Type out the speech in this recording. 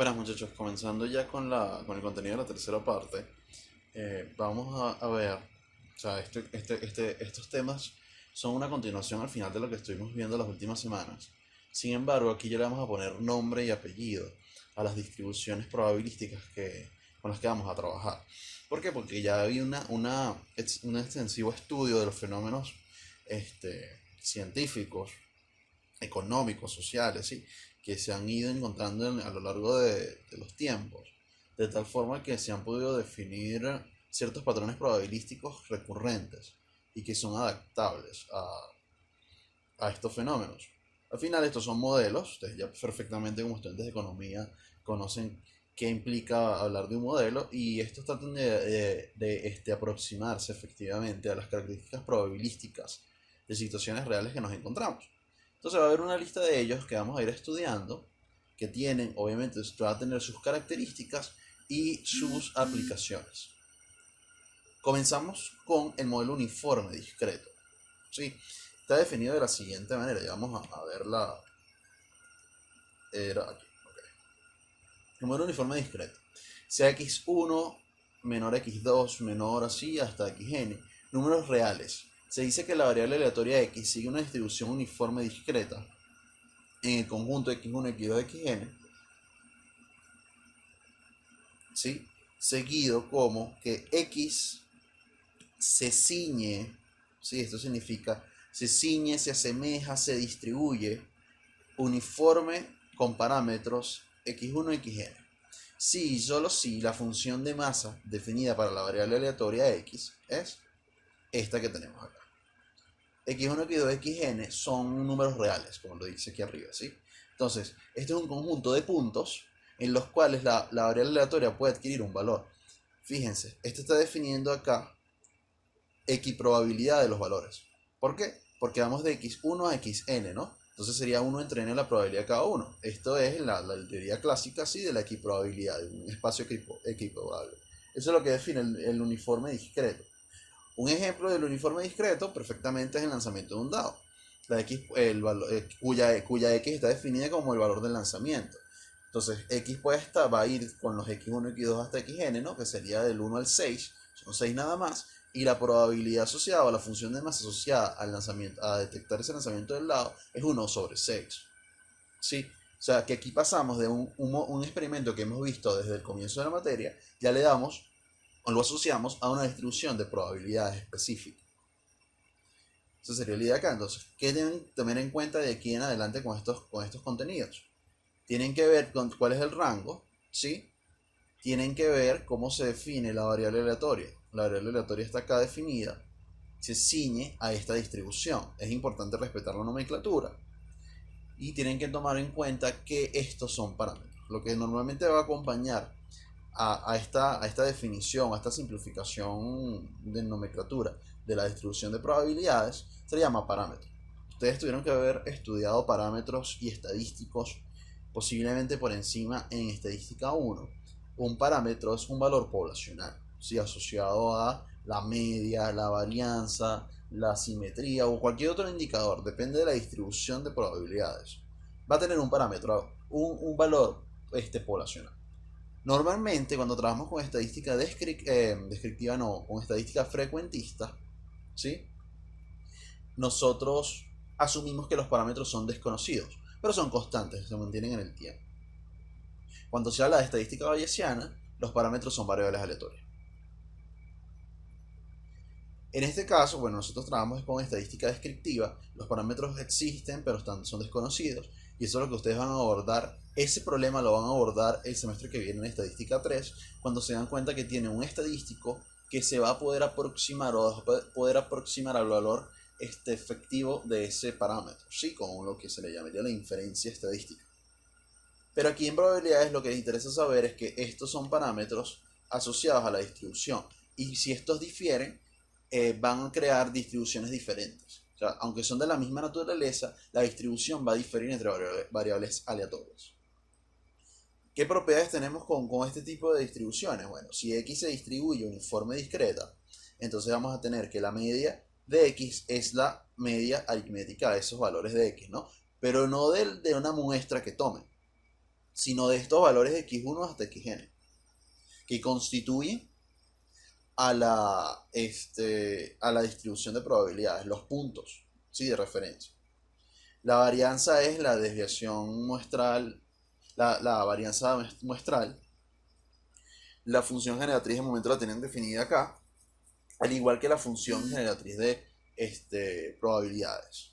Bueno, muchachos, comenzando ya con el contenido de la tercera parte, vamos a ver, o sea, estos temas son una continuación al final de lo que estuvimos viendo las últimas semanas. Sin embargo, aquí ya le vamos a poner nombre y apellido a las distribuciones probabilísticas con las que vamos a trabajar. ¿Por qué? Porque ya hay un extensivo estudio de los fenómenos científicos, económicos, sociales, ¿sí? Que se han ido encontrando a lo largo de los tiempos, de tal forma que se han podido definir ciertos patrones probabilísticos recurrentes y que son adaptables a estos fenómenos. Al final estos son modelos, ustedes ya perfectamente como estudiantes de economía conocen qué implica hablar de un modelo y estos tratan de aproximarse efectivamente a las características probabilísticas de situaciones reales que nos encontramos. Entonces va a haber una lista de ellos que vamos a ir estudiando, que tienen, obviamente, va a tener sus características y sus aplicaciones. Comenzamos con el modelo uniforme discreto. ¿Sí? Está definido de la siguiente manera. Ya vamos a verla. Era aquí. Okay. El modelo uniforme discreto. Sea x1 menor x2 menor así hasta xn. Números reales. Se dice que la variable aleatoria x sigue una distribución uniforme discreta en el conjunto x1, x2, xn, ¿sí? Seguido como que x se ciñe, ¿sí? Esto significa se ciñe, se asemeja, se distribuye uniforme con parámetros x1, xn. Si y solo si la función de masa definida para la variable aleatoria x es esta que tenemos acá. X1, X2, Xn son números reales, como lo dice aquí arriba, ¿sí? Entonces, este es un conjunto de puntos en los cuales la variable aleatoria puede adquirir un valor. Fíjense, esto está definiendo acá X probabilidad de los valores. ¿Por qué? Porque vamos de x1 a xn, ¿no? Entonces sería 1 entre n la probabilidad de cada uno. Esto es la teoría clásica, ¿sí? De la equiprobabilidad, de un espacio equiprobable. Eso es lo que define el uniforme discreto. Un ejemplo del uniforme discreto perfectamente es el lanzamiento de un dado, la X, cuya X está definida como el valor del lanzamiento. Entonces, X va a ir con los X1, X2 hasta Xn, ¿no? Que sería del 1 al 6, son 6 nada más, y la probabilidad asociada o la función de masa asociada al lanzamiento, a detectar ese lanzamiento del dado es 1 sobre 6. ¿Sí? O sea, que aquí pasamos de un experimento que hemos visto desde el comienzo de la materia, ya le damos o lo asociamos a una distribución de probabilidades específica. Esa sería la idea acá. Entonces, ¿qué deben tener en cuenta de aquí en adelante con estos contenidos? Tienen que ver con cuál es el rango, ¿sí? Tienen que ver cómo se define la variable aleatoria. La variable aleatoria está acá definida, se ciñe a esta distribución. Es importante respetar la nomenclatura. Y tienen que tomar en cuenta que estos son parámetros. Lo que normalmente va a acompañar a esta definición, a esta simplificación de nomenclatura de la distribución de probabilidades, se le llama parámetro. Ustedes tuvieron que haber estudiado parámetros y estadísticos posiblemente por encima en estadística 1. Un parámetro es un valor poblacional, ¿sí? Asociado a la media, la varianza, la simetría o cualquier otro indicador, depende de la distribución de probabilidades. Va a tener un parámetro, un valor poblacional. Normalmente cuando trabajamos con estadística descriptiva, no, con estadística frecuentista, ¿sí? Nosotros asumimos que los parámetros son desconocidos, pero son constantes, se mantienen en el tiempo. Cuando se habla de estadística bayesiana, los parámetros son variables aleatorias. En este caso, bueno, nosotros trabajamos con estadística descriptiva, los parámetros existen, pero son desconocidos, y eso es lo que ustedes van a abordar. Ese problema lo van a abordar el semestre que viene en estadística 3, cuando se dan cuenta que tiene un estadístico que se va a poder aproximar o va a poder aproximar al valor efectivo de ese parámetro, ¿sí? Con lo que se le llamaría la inferencia estadística. Pero aquí en probabilidades lo que les interesa saber es que estos son parámetros asociados a la distribución, y si estos difieren, van a crear distribuciones diferentes. O sea, aunque son de la misma naturaleza, la distribución va a diferir entre variables aleatorias. ¿Qué propiedades tenemos con este tipo de distribuciones? Bueno, si X se distribuye uniforme discreta, entonces vamos a tener que la media de X es la media aritmética de esos valores de X, ¿no? Pero no de una muestra que tomen, sino de estos valores de x1 hasta xn, que constituyen a la distribución de probabilidades, los puntos, ¿sí? De referencia. La varianza es la desviación muestral, la varianza muestral. La función generatriz de momento la tienen definida acá, al igual que la función generatriz de probabilidades.